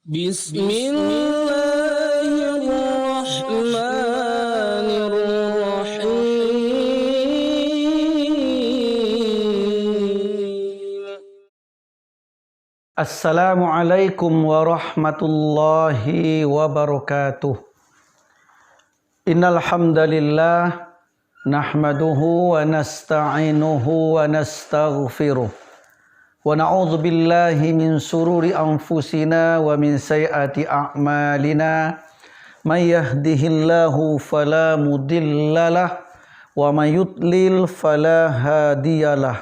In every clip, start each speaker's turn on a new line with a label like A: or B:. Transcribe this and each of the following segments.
A: Bismillahirrahmanirrahim.
B: Assalamualaikum warahmatullahi wabarakatuh. Innal hamdalillah nahmaduhu wa nasta'inuhu wa nastaghfiruh. Wa na'udzu billahi min sururi anfusina wa min sayyiati a'malina. May yahdihillahu fala mudhillalah wa may yudlil fala hadiyalah.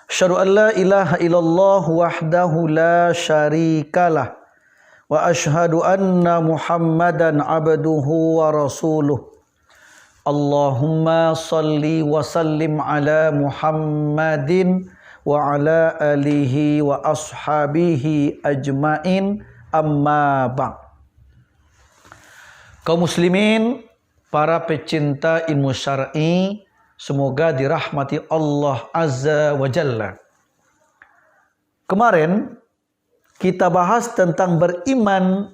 B: Asyhadu an la ilaha illallah wahdahu la syarikalah wa asyhadu anna Muhammadan abduhu wa rasuluh. Allahumma salli wa sallim ala Muhammadin wa ala alihi wa ashabihi ajmain, amma ba'd. Kaum muslimin, para pecinta ilmu syar'i, semoga dirahmati Allah Azza wa Jalla. Kemarin kita bahas tentang beriman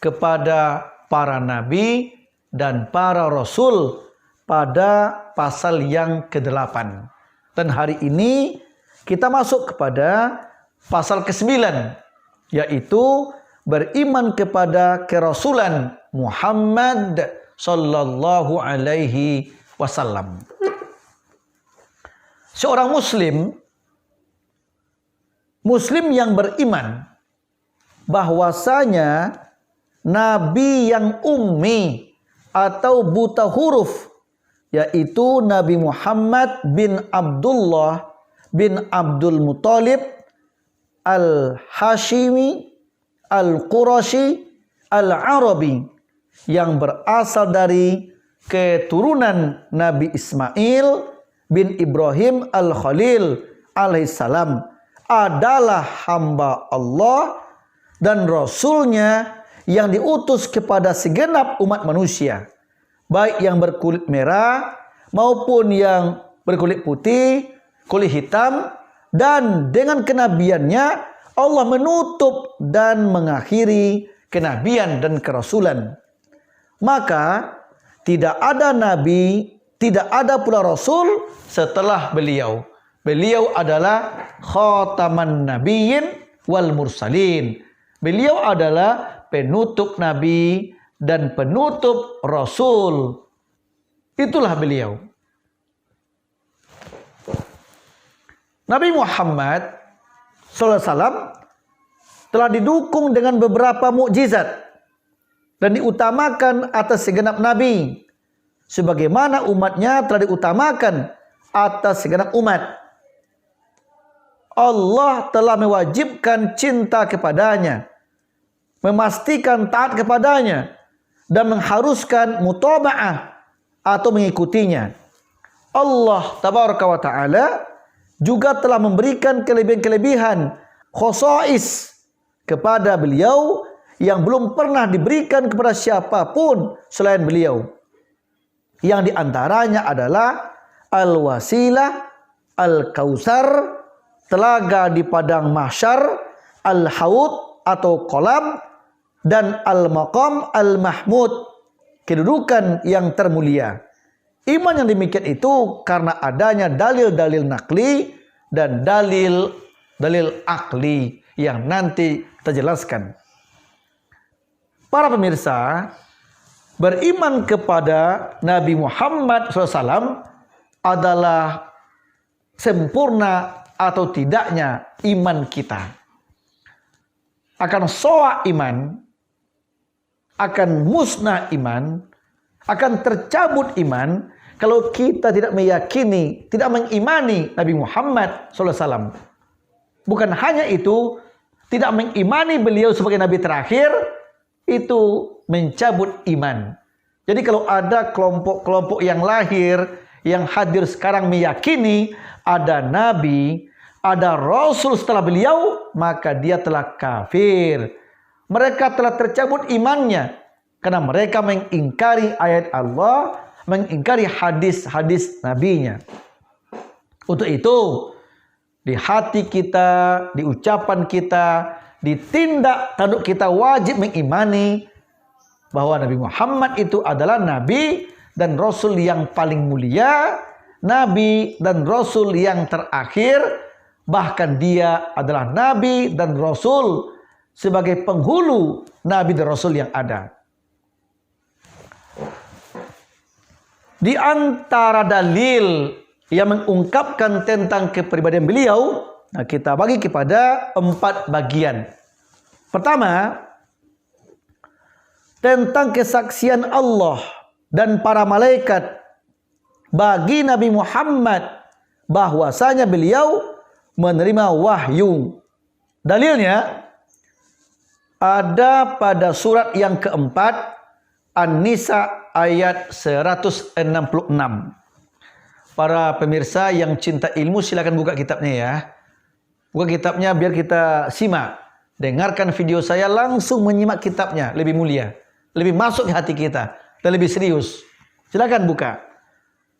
B: kepada para nabi dan para rasul pada pasal yang ke-8. Dan hari ini kita masuk kepada pasal ke-9, yaitu beriman kepada kerasulan Muhammad sallallahu alaihi wasallam. Seorang muslim yang beriman bahwasanya nabi yang ummi atau buta huruf, yaitu Nabi Muhammad bin Abdullah bin Abdul Muthalib al-Hashimi al-Qurashi al-Arabi, yang berasal dari keturunan Nabi Ismail bin Ibrahim al-Khalil alaihissalam, adalah hamba Allah dan Rasulnya yang diutus kepada segenap umat manusia, baik yang berkulit merah maupun yang berkulit putih, kulit hitam. Dan dengan kenabiannya Allah menutup dan mengakhiri kenabian dan kerasulan. Maka tidak ada nabi, tidak ada pula rasul setelah beliau. Beliau adalah khataman nabiyyin wal mursalin. Beliau adalah penutup nabi dan penutup rasul. Itulah beliau. Nabi Muhammad SAW telah didukung dengan beberapa mukjizat dan diutamakan atas segenap nabi, sebagaimana umatnya telah diutamakan atas segenap umat. Allah telah mewajibkan cinta kepadanya, memastikan taat kepadanya, dan mengharuskan mutaba'ah atau mengikutinya. Allah tabaraka wa ta'ala juga telah memberikan kelebihan-kelebihan khosais kepada beliau yang belum pernah diberikan kepada siapapun selain beliau. Yang diantaranya adalah al-wasilah, al-kausar, telaga di padang mahsyar, al-haud atau kolam, dan al-maqam al-mahmud, kedudukan yang termulia. Iman yang demikian itu karena adanya dalil-dalil nakli dan dalil akli yang nanti kita jelaskan. Para pemirsa, beriman kepada Nabi Muhammad SAW adalah sempurna atau tidaknya iman kita. Akan soak iman, akan musnah iman, akan tercabut iman kalau kita tidak meyakini, tidak mengimani Nabi Muhammad SAW. Bukan hanya itu, tidak mengimani beliau sebagai Nabi terakhir, itu mencabut iman. Jadi kalau ada kelompok-kelompok yang lahir, yang hadir sekarang meyakini ada Nabi, ada Rasul setelah beliau, maka dia telah kafir. Mereka telah tercabut imannya, karena mereka mengingkari ayat Allah, mengingkari hadis-hadis nabinya. Untuk itu, di hati kita, di ucapan kita, ditindak tanduk kita wajib mengimani bahwa Nabi Muhammad itu adalah Nabi dan Rasul yang paling mulia, Nabi dan Rasul yang terakhir, bahkan dia adalah Nabi dan Rasul sebagai penghulu Nabi dan Rasul yang ada. Di antara dalil yang mengungkapkan tentang kepribadian beliau, kita bagi kepada 4 bagian. Pertama, tentang kesaksian Allah dan para malaikat bagi Nabi Muhammad bahwasanya beliau menerima wahyu. Dalilnya ada pada surat yang keempat, An-Nisa ayat 166. Para pemirsa yang cinta ilmu silakan buka kitabnya ya. Buka kitabnya biar kita simak. Dengarkan video saya, langsung menyimak kitabnya, lebih mulia, lebih masuk ke hati kita dan lebih serius. Silakan buka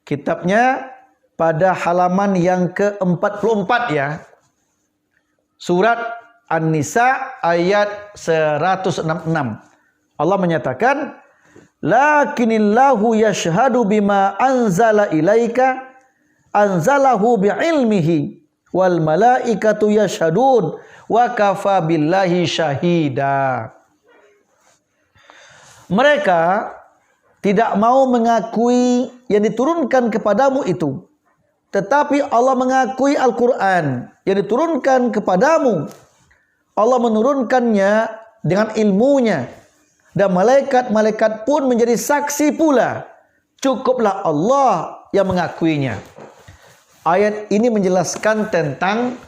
B: kitabnya pada halaman yang ke-44 ya. Surat An-Nisa ayat 166. Allah menyatakan, lakinillahu yashhadu bima anzala ilaika anzalahu bi'ilmihi wal malaikatu yashhadun wa kafa billahi syahida. Mereka tidak mau mengakui yang diturunkan kepadamu itu, tetapi Allah mengakui Al-Quran yang diturunkan kepadamu. Allah menurunkannya dengan ilmunya, dan malaikat-malaikat pun menjadi saksi pula. Cukuplah Allah yang mengakuinya. Ayat ini menjelaskan tentang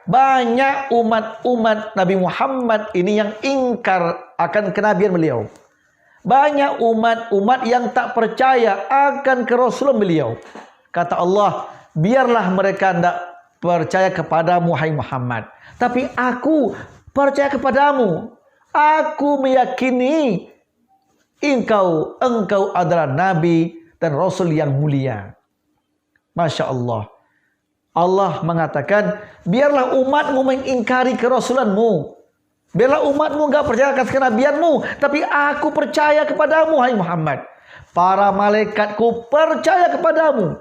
B: banyak umat-umat Nabi Muhammad ini yang ingkar akan kenabian beliau. Banyak umat-umat yang tak percaya akan kerasulan beliau. Kata Allah, biarlah mereka tidak percaya kepadamu, hai Muhammad, tapi aku percaya kepadamu. Aku meyakini engkau adalah Nabi dan Rasul yang mulia. Masya Allah. Allah mengatakan, biarlah umatmu mengingkari kerasulanmu. Biarlah umatmu enggak percaya akan kenabianmu, tapi aku percaya kepadamu, hai Muhammad. Para malaikatku percaya kepadamu.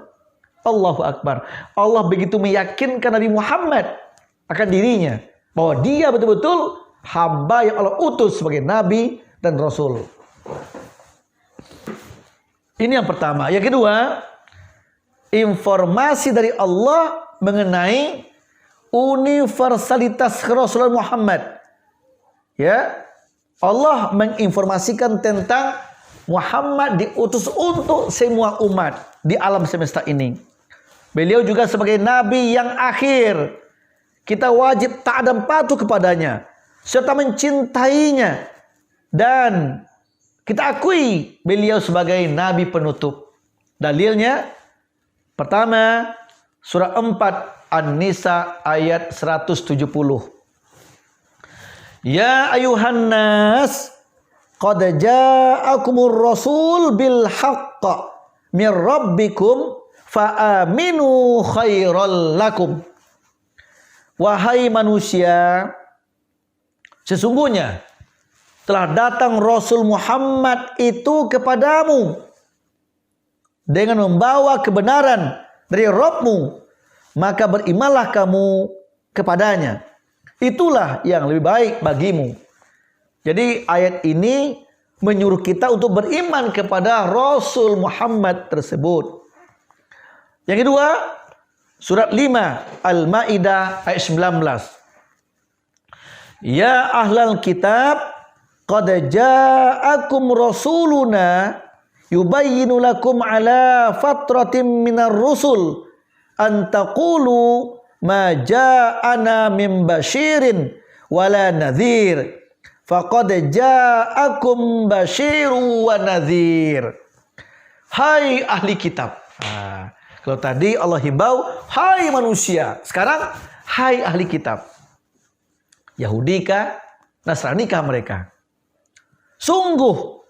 B: Allahu Akbar. Allah begitu meyakinkan Nabi Muhammad akan dirinya, bahwa dia betul-betul hamba yang Allah utus sebagai Nabi dan Rasul. Ini yang pertama. Yang kedua, informasi dari Allah mengenai universalitas kerasulan Muhammad. Ya, Allah menginformasikan tentang Muhammad diutus untuk semua umat di alam semesta ini. Beliau juga sebagai Nabi yang akhir. Kita wajib taat dan patuh kepadanya, serta mencintainya, dan kita akui beliau sebagai Nabi penutup. Dalilnya, pertama, surah 4 An-Nisa ayat 170. Ya ayuhan nas, qad ja'akumur rasul bil haqq mir rabbikum fa aminu khairal lakum. Wahai manusia, sesungguhnya telah datang Rasul Muhammad itu kepadamu dengan membawa kebenaran dari Rabbmu, maka berimanlah kamu kepadanya. Itulah yang lebih baik bagimu. Jadi ayat ini menyuruh kita untuk beriman kepada Rasul Muhammad tersebut. Yang kedua, surat 5 Al-Maidah ayat 19. Ya ahlal kitab, qad ja'akum rasuluna yubayyinu lakum ala fatratin minar rusul an taqulu ma ja'ana min basyirin wala nadhir faqad ja'akum basyiru wa nadhir. Hai ahli kitab. Kalau tadi Allah himbau, hai manusia. Sekarang, hai ahli kitab. Yahudi kah? Nasrani kah mereka? Sungguh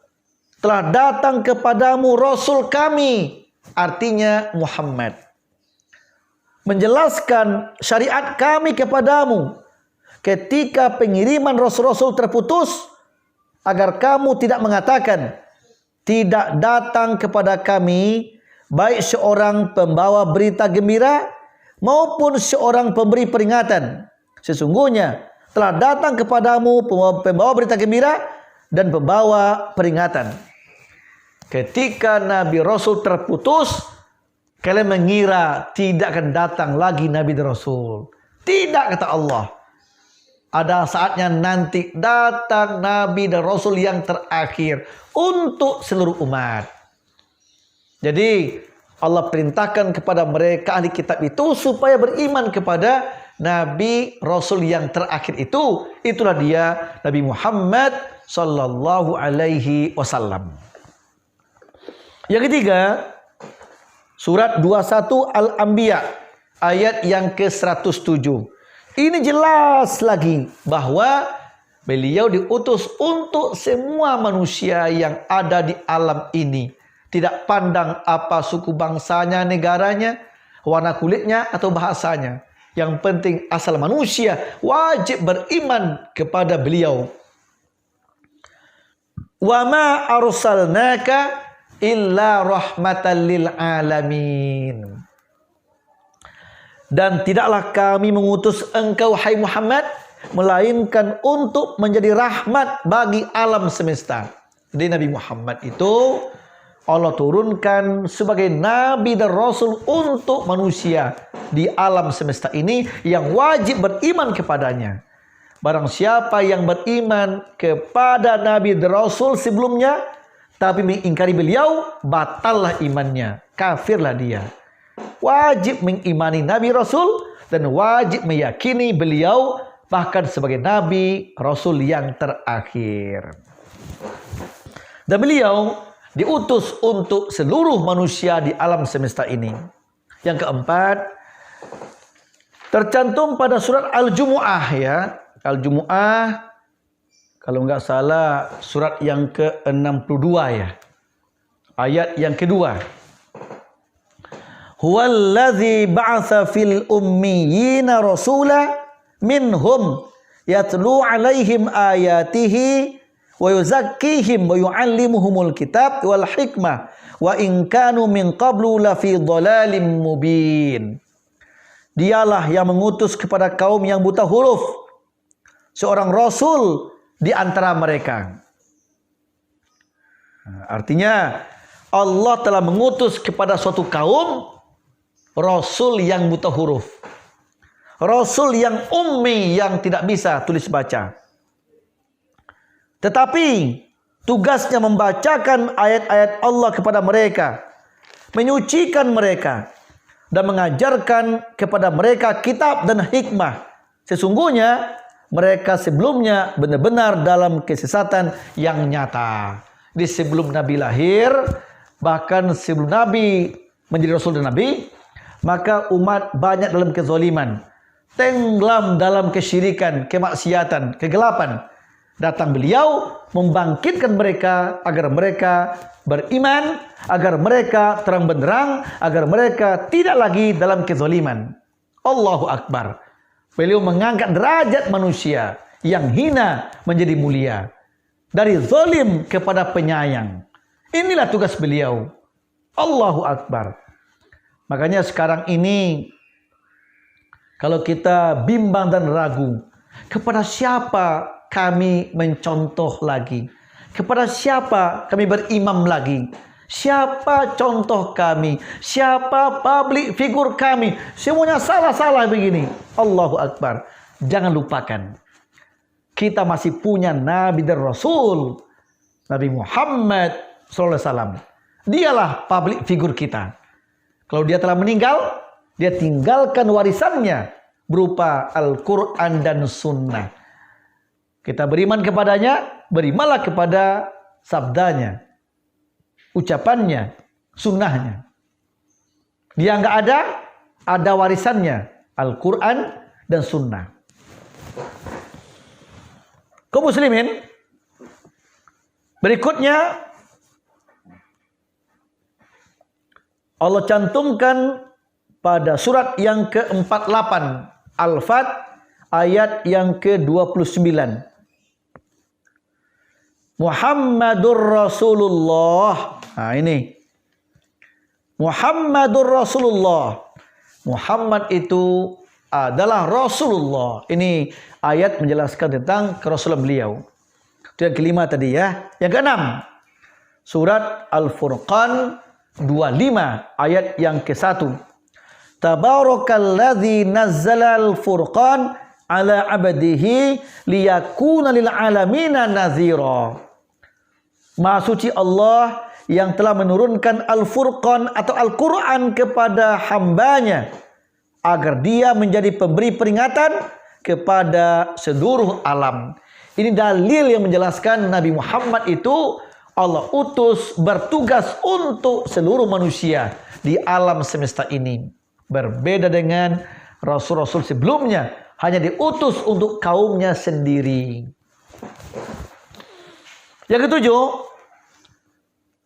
B: telah datang kepadamu Rasul kami, artinya Muhammad, menjelaskan syariat kami kepadamu, ketika pengiriman rasul-rasul terputus, agar kamu tidak mengatakan, tidak datang kepada kami baik seorang pembawa berita gembira maupun seorang pemberi peringatan. Sesungguhnya telah datang kepadamu pembawa berita gembira dan pembawa peringatan. Ketika Nabi Rasul terputus, kalian mengira tidak akan datang lagi Nabi dan Rasul. Tidak, kata Allah. Ada saatnya nanti datang Nabi dan Rasul yang terakhir untuk seluruh umat. Jadi Allah perintahkan kepada mereka ahli kitab itu supaya beriman kepada Nabi Rasul yang terakhir itu. Itulah dia Nabi Muhammad sallallahu alaihi wasallam. Yang ketiga, surat 21 Al-Anbiya ayat yang ke-107. Ini jelas lagi bahwa beliau diutus untuk semua manusia yang ada di alam ini. Tidak pandang apa suku bangsanya, negaranya, warna kulitnya atau bahasanya. Yang penting asal manusia wajib beriman kepada beliau. Wa ma arsalnaka illa rahmatan lil alamin. Dan tidaklah kami mengutus engkau, hai Muhammad, melainkan untuk menjadi rahmat bagi alam semesta. Jadi Nabi Muhammad itu Allah turunkan sebagai Nabi dan Rasul untuk manusia di alam semesta ini yang wajib beriman kepadanya. Barang siapa yang beriman kepada Nabi dan Rasul sebelumnya, tapi mengingkari beliau, batallah imannya, kafirlah dia. Wajib mengimani Nabi Rasul dan wajib meyakini beliau bahkan sebagai Nabi Rasul yang terakhir. Dan beliau diutus untuk seluruh manusia di alam semesta ini. Yang keempat, tercantum pada surat Al-Jumu'ah ya. Al-Jumu'ah, kalau nggak salah surat yang ke-62 ya. Ayat yang kedua. Huwallazi ba'atsa fil ummiyina rasula minhum yatlu 'alaihim ayatihi wa yuzakkihim wa yu'allimuhumul kitab wal hikmah wa in kanu min qablu lafi dhalalim mubin. Dialah yang mengutus kepada kaum yang buta huruf seorang rasul di antara mereka. Artinya Allah telah mengutus kepada suatu kaum rasul yang buta huruf, rasul yang ummi, yang tidak bisa tulis baca. Tetapi tugasnya membacakan ayat-ayat Allah kepada mereka, menyucikan mereka, dan mengajarkan kepada mereka kitab dan hikmah. Sesungguhnya mereka sebelumnya benar-benar dalam kesesatan yang nyata. Di sebelum Nabi lahir, bahkan sebelum Nabi menjadi Rasul dan Nabi, maka umat banyak dalam kezaliman, tenggelam dalam kesyirikan, kemaksiatan, kegelapan. Datang beliau membangkitkan mereka agar mereka beriman, agar mereka terang benderang, agar mereka tidak lagi dalam kezaliman. Allahu Akbar. Beliau mengangkat derajat manusia yang hina menjadi mulia, dari zalim kepada penyayang. Inilah tugas beliau. Allahu Akbar. Makanya sekarang ini kalau kita bimbang dan ragu, kepada siapa kami mencontoh lagi? Kepada siapa kami berimam lagi? Siapa contoh kami? Siapa public figur kami? Semuanya salah-salah begini. Allahu Akbar. Jangan lupakan, kita masih punya Nabi dan Rasul, Nabi Muhammad SAW. Dialah public figur kita. Kalau dia telah meninggal, dia tinggalkan warisannya berupa Al-Quran dan Sunnah. Kita beriman kepadanya, berimanlah kepada sabdanya, ucapannya, sunnahnya. Dia nggak ada warisannya, Al-Quran dan Sunnah. Kaum muslimin, berikutnya Allah cantumkan pada surat yang ke-48 Al-Fat ayat yang ke-29. Muhammadur Rasulullah. Nah ini. Muhammadur Rasulullah. Muhammad itu adalah Rasulullah. Ini ayat menjelaskan tentang kerasulan beliau. Itu yang kelima tadi ya. Yang keenam, surat Al-Furqan 25 ayat yang ke-1. Tabarakalladzi nazzala al-furqan ala 'abdihi liyakuna lil 'alamina nazira. Maha suci Allah yang telah menurunkan Al-Furqan atau Al-Quran kepada hambanya agar dia menjadi pemberi peringatan kepada seluruh alam. Ini dalil yang menjelaskan Nabi Muhammad itu Allah utus bertugas untuk seluruh manusia di alam semesta ini. Berbeda dengan rasul-rasul sebelumnya, hanya diutus untuk kaumnya sendiri. Yang ketujuh,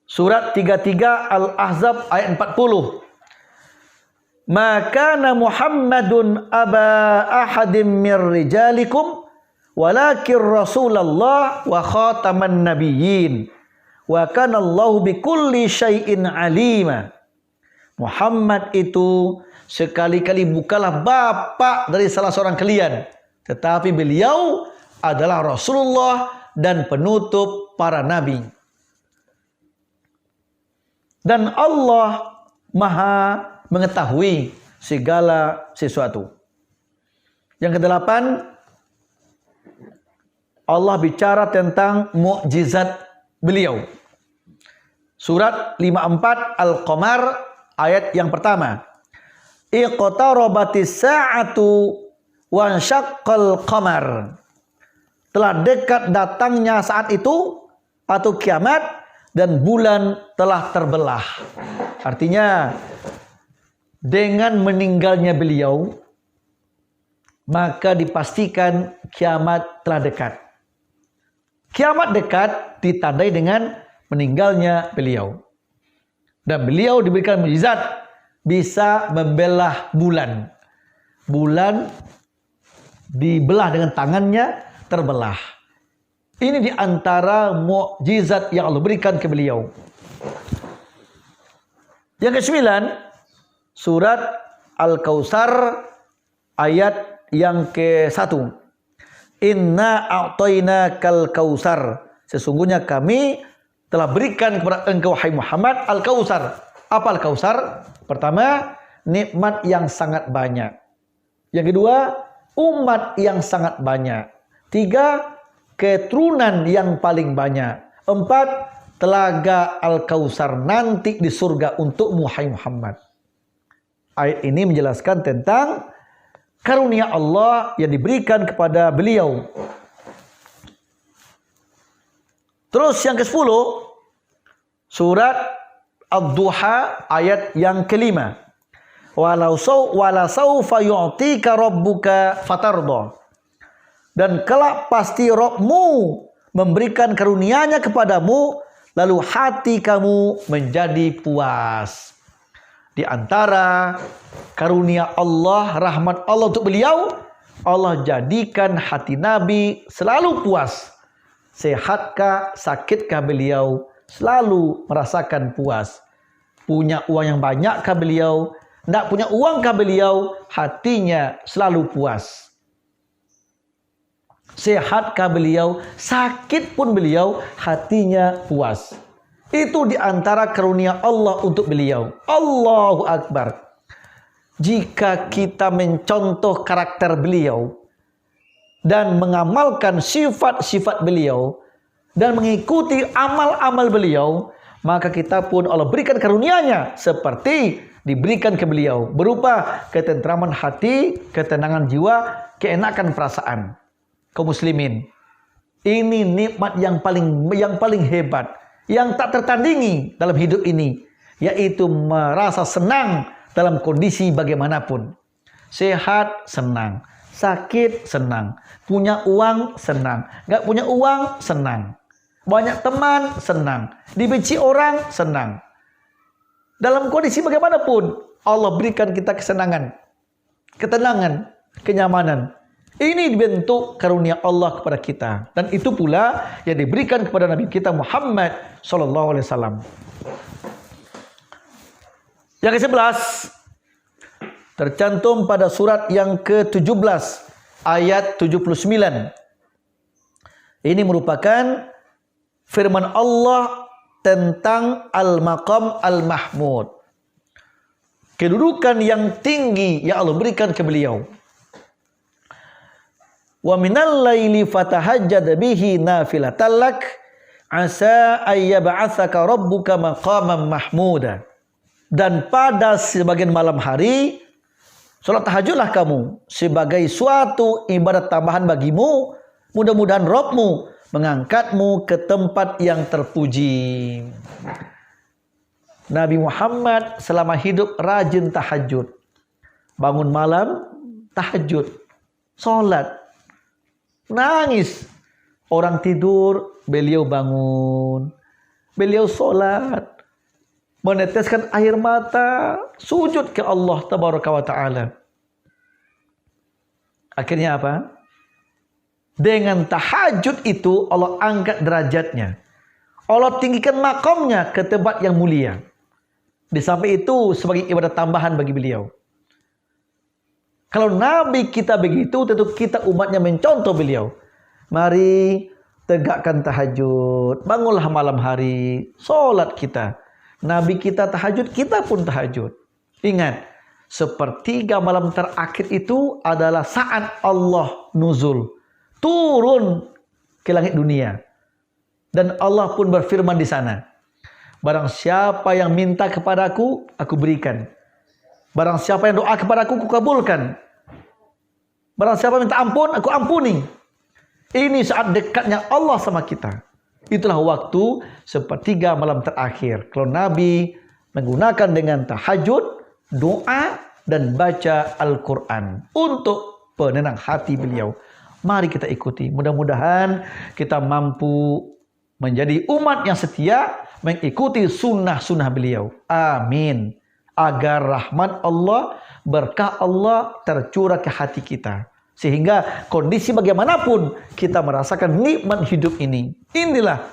B: surat 33 Al-Ahzab ayat 40. Maka Muhammadun aba ahadim mir rijalikum walakin Rasulullah wa khataman nabiyyin wa kana Allahu bikulli syai'in alima. Muhammad itu sekali-kali bukanlah bapak dari salah seorang kalian, tetapi beliau adalah Rasulullah dan penutup para nabi. Dan Allah Maha mengetahui segala sesuatu. Yang kedelapan, Allah bicara tentang mukjizat beliau. Surat 54 Al-Qamar ayat yang pertama. Iqtarabatis sa'atu wa syaqqal qamar. Telah dekat datangnya saat itu atau kiamat dan bulan telah terbelah. Artinya dengan meninggalnya beliau maka dipastikan kiamat telah dekat. Kiamat dekat ditandai dengan meninggalnya beliau. Dan beliau diberikan mukjizat bisa membelah bulan. Bulan dibelah dengan tangannya, terbelah. Ini di antara mukjizat yang Allah berikan ke beliau. Yang ke-9, surat Al-Kautsar ayat yang ke-1. Inna a'tainakal kautsar. Sesungguhnya kami telah berikan kepada engkau wahai Muhammad Al-Kautsar. Apa Al-Kautsar? Pertama, nikmat yang sangat banyak. Yang kedua, umat yang sangat banyak. 3, keturunan yang paling banyak. 4, telaga Al-Kautsar nanti di surga untuk Muhammad. Ayat ini menjelaskan tentang karunia Allah yang diberikan kepada beliau. Terus yang ke-10, surat Ad-Duha ayat yang ke-5. Walau saufa yu'tika rabbuka fatarda. Dan kelak pasti Rabbmu memberikan karunia-Nya kepadamu, lalu hati kamu menjadi puas. Di antara karunia Allah, rahmat Allah untuk beliau, Allah jadikan hati Nabi selalu puas. Sehatkah, sakitkah beliau, selalu merasakan puas. Punya uang yang banyakkah beliau, tidak punya uangkah beliau, hatinya selalu puas. Sehatkah beliau, sakit pun beliau, hatinya puas. Itu di antara karunia Allah untuk beliau. Allahu Akbar. Jika kita mencontoh karakter beliau dan mengamalkan sifat-sifat beliau dan mengikuti amal-amal beliau, maka kita pun Allah berikan karunia-Nya seperti diberikan ke beliau, berupa ketentraman hati, ketenangan jiwa, keenakan perasaan. Kaum muslimin, ini nikmat yang paling hebat, yang tak tertandingi dalam hidup ini, yaitu merasa senang dalam kondisi bagaimanapun. Sehat, senang. Sakit, senang. Punya uang, senang. Gak punya uang, senang. Banyak teman, senang. Dibenci orang, senang. Dalam kondisi bagaimanapun, Allah berikan kita kesenangan, ketenangan, kenyamanan. Ini bentuk karunia Allah kepada kita, dan itu pula yang diberikan kepada Nabi kita Muhammad sallallahu alaihi wasallam. Yang ke-11 tercantum pada surat yang ke-17 ayat 79. Ini merupakan firman Allah tentang al-maqam al-mahmud, kedudukan yang tinggi yang Allah berikan ke beliau. Wa minal laili fatahajjad bihi nafilatan lak asa ayyab'atsaka rabbuka maqaman mahmuda. Dan pada sebagian malam hari salat tahajudlah kamu sebagai suatu ibadat tambahan bagimu, mudah-mudahan Rabbmu mengangkatmu ke tempat yang terpuji. Nabi Muhammad selama hidup rajin tahajud. Bangun malam tahajud, salat. Nangis, orang tidur, beliau bangun, beliau sholat, meneteskan air mata, sujud ke Allah tabaraka wa ta'ala. Akhirnya apa? Dengan tahajud itu Allah angkat derajatnya, Allah tinggikan makamnya ke tempat yang mulia. Di samping itu sebagai ibadah tambahan bagi beliau. Kalau Nabi kita begitu, tentu kita umatnya mencontoh beliau. Mari tegakkan tahajud, bangunlah malam hari, sholat kita. Nabi kita tahajud, kita pun tahajud. Ingat, sepertiga malam terakhir itu adalah saat Allah nuzul, turun ke langit dunia. Dan Allah pun berfirman di sana, barang siapa yang minta kepadaku, aku berikan. Barang siapa yang doa kepadaku, aku kabulkan. Barang siapa minta ampun, aku ampuni. Ini saat dekatnya Allah sama kita. Itulah waktu sepertiga malam terakhir. Kalau Nabi menggunakan dengan tahajud, doa, dan baca Al-Quran untuk penenang hati beliau. Mari kita ikuti. Mudah-mudahan kita mampu menjadi umat yang setia, mengikuti sunnah-sunnah beliau. Amin. Agar rahmat Allah, berkah Allah tercurah ke hati kita. Sehingga kondisi bagaimanapun kita merasakan nikmat hidup ini. Inilah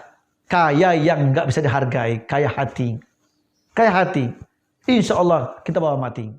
B: kaya yang nggak bisa dihargai. Kaya hati. Kaya hati. Insya Allah kita bawa mati.